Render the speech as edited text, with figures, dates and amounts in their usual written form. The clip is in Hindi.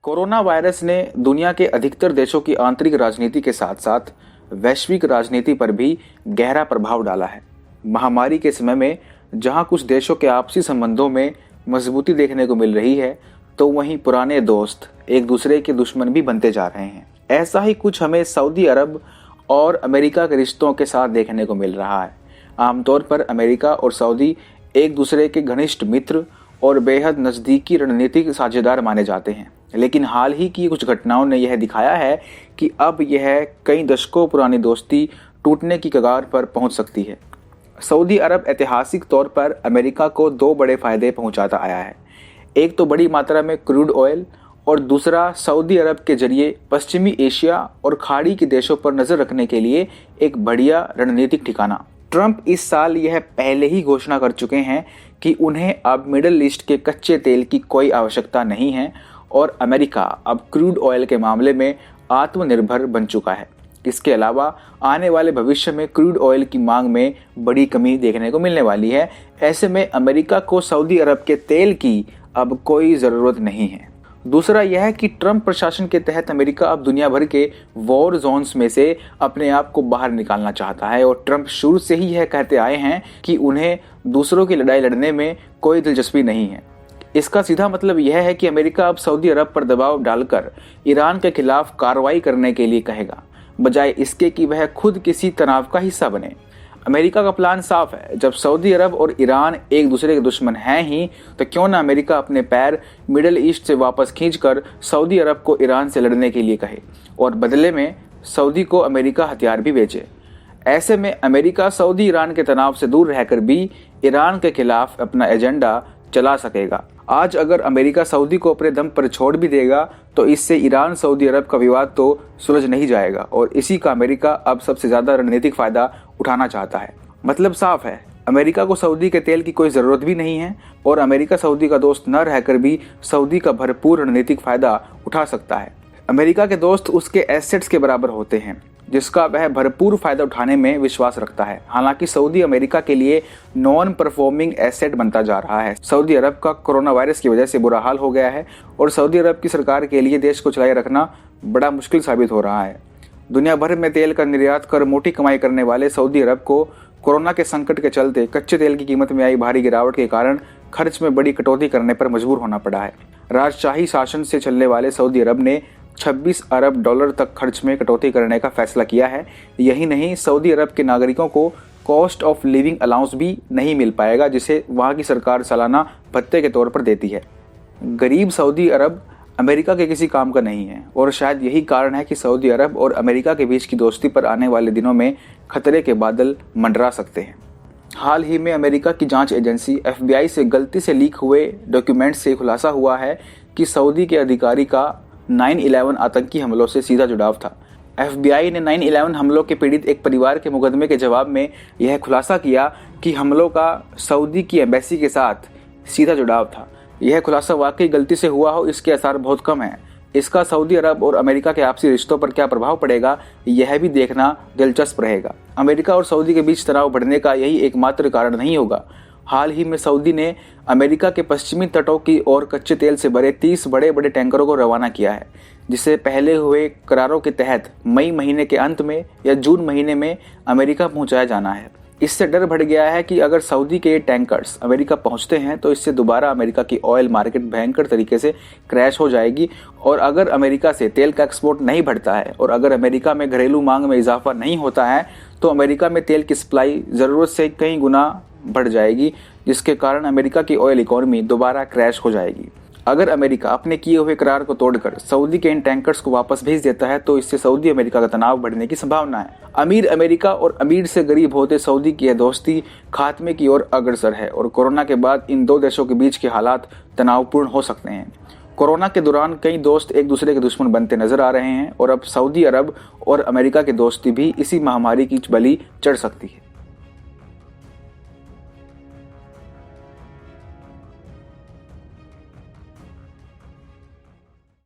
कोरोना वायरस ने दुनिया के अधिकतर देशों की आंतरिक राजनीति के साथ साथ वैश्विक राजनीति पर भी गहरा प्रभाव डाला है। महामारी के समय में जहां कुछ देशों के आपसी संबंधों में मजबूती देखने को मिल रही है, तो वहीं पुराने दोस्त एक दूसरे के दुश्मन भी बनते जा रहे हैं। ऐसा ही कुछ हमें सऊदी अरब और अमेरिका के रिश्तों के साथ देखने को मिल रहा है। आमतौर पर अमेरिका और सऊदी एक दूसरे के घनिष्ठ मित्र और बेहद नज़दीकी रणनीतिक साझेदार माने जाते हैं, लेकिन हाल ही की कुछ घटनाओं ने यह दिखाया है कि अब यह कई दशकों पुरानी दोस्ती टूटने की कगार पर पहुंच सकती है। सऊदी अरब ऐतिहासिक तौर पर अमेरिका को दो बड़े फायदे पहुंचाता आया है। एक तो बड़ी मात्रा में क्रूड ऑयल और दूसरा सऊदी अरब के जरिए पश्चिमी एशिया और खाड़ी के देशों पर नज़र रखने के लिए एक बढ़िया रणनीतिक ठिकाना। ट्रंप इस साल यह पहले ही घोषणा कर चुके हैं कि उन्हें अब मिडल ईस्ट के कच्चे तेल की कोई आवश्यकता नहीं है और अमेरिका अब क्रूड ऑयल के मामले में आत्मनिर्भर बन चुका है। इसके अलावा आने वाले भविष्य में क्रूड ऑयल की मांग में बड़ी कमी देखने को मिलने वाली है। ऐसे में अमेरिका को सऊदी अरब के तेल की अब कोई ज़रूरत नहीं है। दूसरा यह है कि ट्रंप प्रशासन के तहत अमेरिका अब दुनिया भर के वॉर जोन्स में से अपने आप को बाहर निकालना चाहता है और ट्रंप शुरू से ही यह कहते आए हैं कि उन्हें दूसरों की लड़ाई लड़ने में कोई दिलचस्पी नहीं है। इसका सीधा मतलब यह है कि अमेरिका अब सऊदी अरब पर दबाव डालकर ईरान के खिलाफ कार्रवाई करने के लिए कहेगा, बजाय इसके कि वह खुद किसी तनाव का हिस्सा बने। अमेरिका का प्लान साफ है, जब सऊदी अरब और ईरान एक दूसरे के दुश्मन हैं ही, तो क्यों ना अमेरिका अपने पैर मिडल ईस्ट से वापस खींचकर सऊदी अरब को ईरान से लड़ने के लिए कहे और बदले में सऊदी को अमेरिका हथियार भी बेचे। ऐसे में अमेरिका सऊदी ईरान के तनाव से दूर रहकर भी ईरान के खिलाफ अपना एजेंडा चला सकेगा। आज अगर अमेरिका सऊदी को अपने दम पर छोड़ भी देगा तो इससे ईरान सऊदी अरब का विवाद तो सुलझ नहीं जाएगा और इसी का अमेरिका अब सबसे ज़्यादा रणनीतिक फ़ायदा उठाना चाहता है। मतलब साफ है, अमेरिका को सऊदी के तेल की कोई ज़रूरत भी नहीं है और अमेरिका सऊदी का दोस्त न रहकर भी सऊदी का भरपूर रणनीतिक फ़ायदा उठा सकता है। अमेरिका के दोस्त उसके एसेट्स के बराबर होते हैं जिसका वह भरपूर फायदा उठाने में विश्वास रखता है। हालांकि सऊदी अमेरिका के लिए नॉन परफॉर्मिंग एसेट बनता जा रहा है। सऊदी अरब का कोरोना वायरस की वजह से बुरा हाल हो गया है और सऊदी अरब की सरकार के लिए देश को चलाए रखना बड़ा मुश्किल साबित हो रहा है। दुनिया भर में तेल का निर्यात कर मोटी कमाई करने वाले सऊदी अरब को कोरोना के संकट के चलते कच्चे तेल की कीमत में आई भारी गिरावट के कारण खर्च में बड़ी कटौती करने पर मजबूर होना पड़ा है। राजशाही शासन से चलने वाले सऊदी अरब ने 26 अरब डॉलर तक खर्च में कटौती करने का फैसला किया है। यही नहीं, सऊदी अरब के नागरिकों को कॉस्ट ऑफ लिविंग अलाउंस भी नहीं मिल पाएगा, जिसे वहां की सरकार सालाना भत्ते के तौर पर देती है। गरीब सऊदी अरब अमेरिका के किसी काम का नहीं है और शायद यही कारण है कि सऊदी अरब और अमेरिका के बीच की दोस्ती पर आने वाले दिनों में खतरे के बादल मंडरा सकते हैं। हाल ही में अमेरिका की जांच एजेंसी FBI से गलती से लीक हुए डॉक्यूमेंट से खुलासा हुआ है कि सऊदी के अधिकारी का 9/11 आतंकी हमलों से सीधा जुड़ाव था। FBI ने 9/11 हमलों के पीड़ित एक परिवार के मुकदमे के जवाब में यह खुलासा किया कि हमलों का सऊदी की एम्बेसी के साथ सीधा जुड़ाव था। यह खुलासा वाकई गलती से हुआ हो, इसके आसार बहुत कम हैं। इसका सऊदी अरब और अमेरिका के आपसी रिश्तों पर क्या प्रभाव पड़ेगा, यह भी देखना दिलचस्प रहेगा। अमेरिका और सऊदी के बीच तनाव बढ़ने का यही एकमात्र कारण नहीं होगा। हाल ही में सऊदी ने अमेरिका के पश्चिमी तटों की ओर कच्चे तेल से भरे 30 बड़े बड़े टैंकरों को रवाना किया है, जिसे पहले हुए करारों के तहत मई महीने के अंत में या जून महीने में अमेरिका पहुंचाया जाना है। इससे डर बढ़ गया है कि अगर सऊदी के ये टैंकर्स अमेरिका पहुंचते हैं तो इससे दोबारा अमेरिका की ऑयल मार्केट भयंकर तरीके से क्रैश हो जाएगी और अगर अमेरिका से तेल का एक्सपोर्ट नहीं बढ़ता है और अगर अमेरिका में घरेलू मांग में इजाफा नहीं होता है तो अमेरिका में तेल की सप्लाई ज़रूरत से कई गुना बढ़ जाएगी, जिसके कारण अमेरिका की ऑयल इकोनॉमी दोबारा क्रैश हो जाएगी। अगर अमेरिका अपने किए हुए करार को तोड़कर सऊदी के इन टैंकर्स को वापस भेज देता है तो इससे सऊदी अमेरिका का तनाव बढ़ने की संभावना है। अमीर अमेरिका और अमीर से गरीब होते सऊदी की यह दोस्ती खात्मे की ओर अग्रसर है और कोरोना के बाद इन दो देशों के बीच के हालात तनावपूर्ण हो सकते हैं। कोरोना के दौरान कई दोस्त एक दूसरे के दुश्मन बनते नजर आ रहे हैं और अब सऊदी अरब और अमेरिका की दोस्ती भी इसी महामारी की बलि चढ़ सकती है।